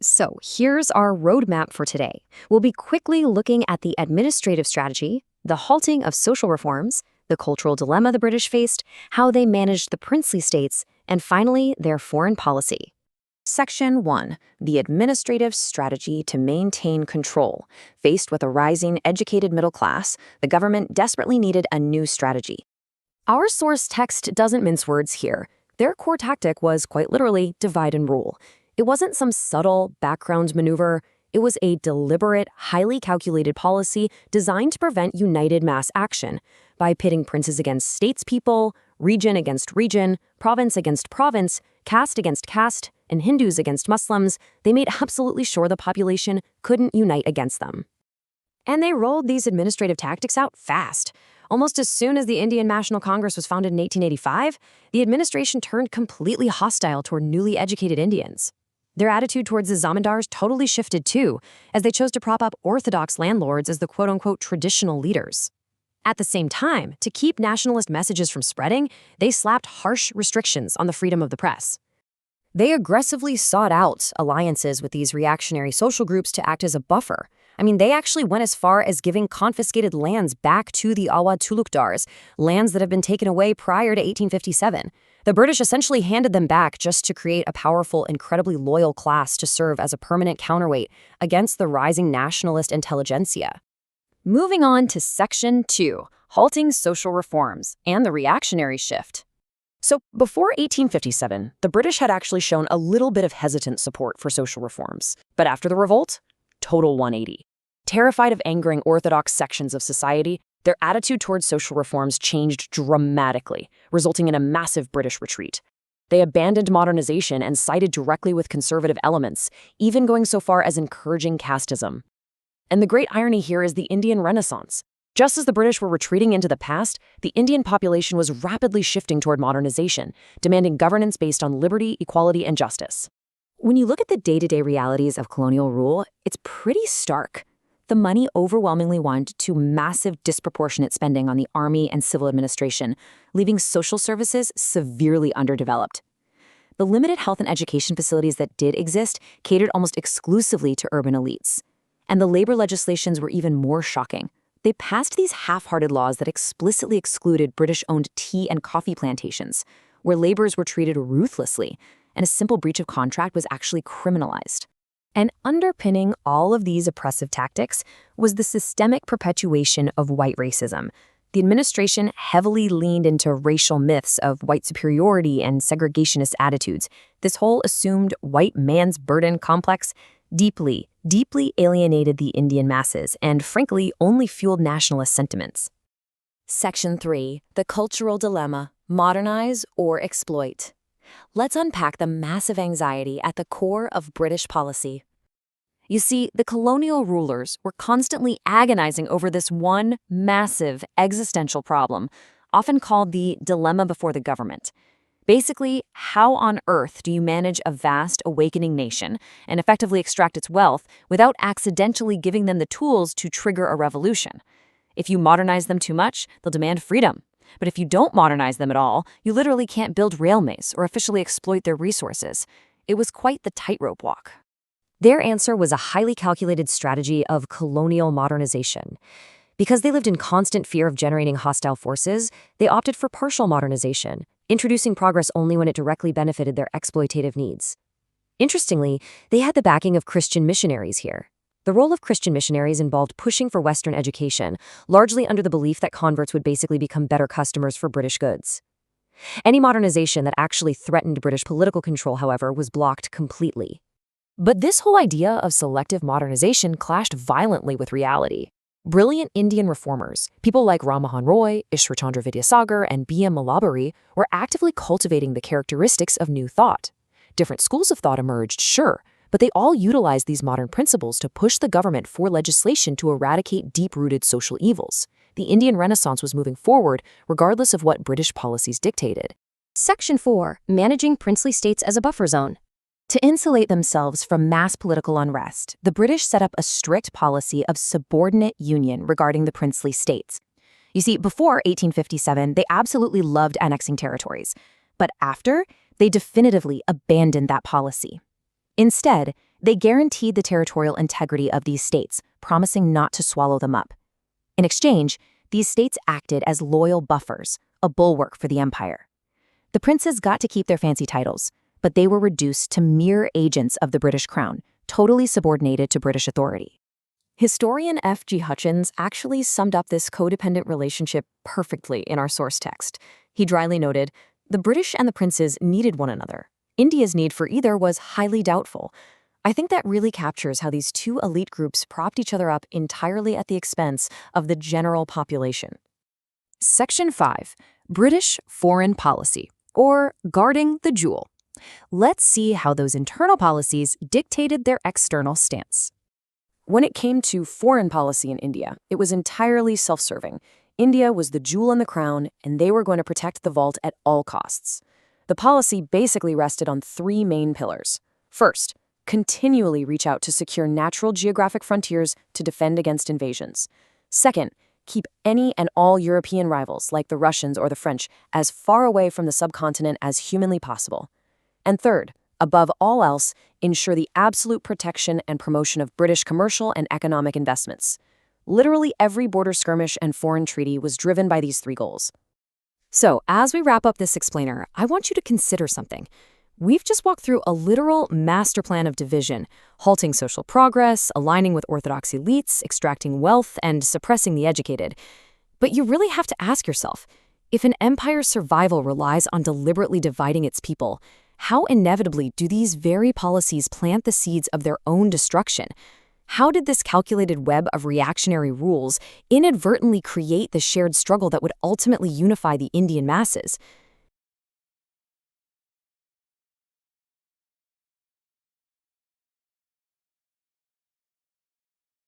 So here's our roadmap for today. We'll be quickly looking at the administrative strategy, the halting of social reforms, the cultural dilemma the British faced, how they managed the princely states, and finally, their foreign policy. Section 1. The administrative strategy to maintain control. Faced with a rising, educated middle class, the government desperately needed a new strategy. Our source text doesn't mince words here. Their core tactic was, quite literally, divide and rule. It wasn't some subtle background maneuver. It was a deliberate, highly calculated policy designed to prevent united mass action. By pitting princes against statespeople, region against region, province against province, caste against caste, and Hindus against Muslims, they made absolutely sure the population couldn't unite against them. And they rolled these administrative tactics out fast. Almost as soon as the Indian National Congress was founded in 1885, the administration turned completely hostile toward newly educated Indians. Their attitude towards the zamindars totally shifted too, as they chose to prop up orthodox landlords as the quote-unquote traditional leaders. At the same time, to keep nationalist messages from spreading, they slapped harsh restrictions on the freedom of the press. They aggressively sought out alliances with these reactionary social groups to act as a buffer. They actually went as far as giving confiscated lands back to the Awad Tulukdars, lands that had been taken away prior to 1857. The British essentially handed them back just to create a powerful, incredibly loyal class to serve as a permanent counterweight against the rising nationalist intelligentsia. Moving on to Section 2, halting social reforms and the reactionary shift. So before 1857, the British had actually shown a little bit of hesitant support for social reforms. But after the revolt, total 180. Terrified of angering orthodox sections of society, their attitude towards social reforms changed dramatically, resulting in a massive British retreat. They abandoned modernization and sided directly with conservative elements, even going so far as encouraging casteism. And the great irony here is the Indian Renaissance. Just as the British were retreating into the past, the Indian population was rapidly shifting toward modernization, demanding governance based on liberty, equality, and justice. When you look at the day-to-day realities of colonial rule, it's pretty stark. The money overwhelmingly went to massive disproportionate spending on the army and civil administration, leaving social services severely underdeveloped. The limited health and education facilities that did exist catered almost exclusively to urban elites. And the labor legislations were even more shocking. They passed these half-hearted laws that explicitly excluded British-owned tea and coffee plantations, where laborers were treated ruthlessly, and a simple breach of contract was actually criminalized. And underpinning all of these oppressive tactics was the systemic perpetuation of white racism. The administration heavily leaned into racial myths of white superiority and segregationist attitudes. This whole assumed white man's burden complex deeply alienated the Indian masses and, frankly, only fueled nationalist sentiments. Section 3. The cultural dilemma: modernize or exploit. Let's unpack the massive anxiety at the core of British policy. You see, the colonial rulers were constantly agonizing over this one massive existential problem, often called the dilemma before the government. Basically, how on earth do you manage a vast, awakening nation and effectively extract its wealth without accidentally giving them the tools to trigger a revolution? If you modernize them too much, they'll demand freedom. But if you don't modernize them at all, you literally can't build railways or officially exploit their resources. It was quite the tightrope walk. Their answer was a highly calculated strategy of colonial modernization. Because they lived in constant fear of generating hostile forces, they opted for partial modernization, introducing progress only when it directly benefited their exploitative needs. Interestingly, they had the backing of Christian missionaries here. The role of Christian missionaries involved pushing for Western education, largely under the belief that converts would basically become better customers for British goods. Any modernization that actually threatened British political control, however, was blocked completely. But this whole idea of selective modernization clashed violently with reality. Brilliant Indian reformers, people like Ram Mohan Roy, Ishwarchandra Vidyasagar, and B.M. Malabari, were actively cultivating the characteristics of new thought. Different schools of thought emerged, sure, but they all utilized these modern principles to push the government for legislation to eradicate deep-rooted social evils. The Indian Renaissance was moving forward, regardless of what British policies dictated. Section 4. Managing princely states as a buffer zone. To insulate themselves from mass political unrest, the British set up a strict policy of subordinate union regarding the princely states. You see, before 1857, they absolutely loved annexing territories. But after, they definitively abandoned that policy. Instead, They guaranteed the territorial integrity of these states, promising not to swallow them up. In exchange, these states acted as loyal buffers, a bulwark for the empire. The princes got to keep their fancy titles, but they were reduced to mere agents of the British crown, totally subordinated to British authority. Historian F.G. Hutchins actually summed up this codependent relationship perfectly in our source text. He dryly noted, "The British and the princes needed one another. India's need for either was highly doubtful." I think that really captures how these two elite groups propped each other up entirely at the expense of the general population. Section 5. British Foreign Policy, or Guarding the Jewel. Let's see how those internal policies dictated their external stance. When it came to foreign policy in India, it was entirely self-serving. India was the jewel in the crown, and they were going to protect the vault at all costs. The policy basically rested on three main pillars. First, continually reach out to secure natural geographic frontiers to defend against invasions. Second, keep any and all European rivals, like the Russians or the French, as far away from the subcontinent as humanly possible. And third, above all else, ensure the absolute protection and promotion of British commercial and economic investments. Literally every border skirmish and foreign treaty was driven by these three goals. So, as we wrap up this explainer, I want you to consider something. We've just walked through a literal master plan of division, halting social progress, aligning with orthodox elites, extracting wealth, and suppressing the educated. But you really have to ask yourself, if an empire's survival relies on deliberately dividing its people, how inevitably do these very policies plant the seeds of their own destruction? How did this calculated web of reactionary rules inadvertently create the shared struggle that would ultimately unify the Indian masses?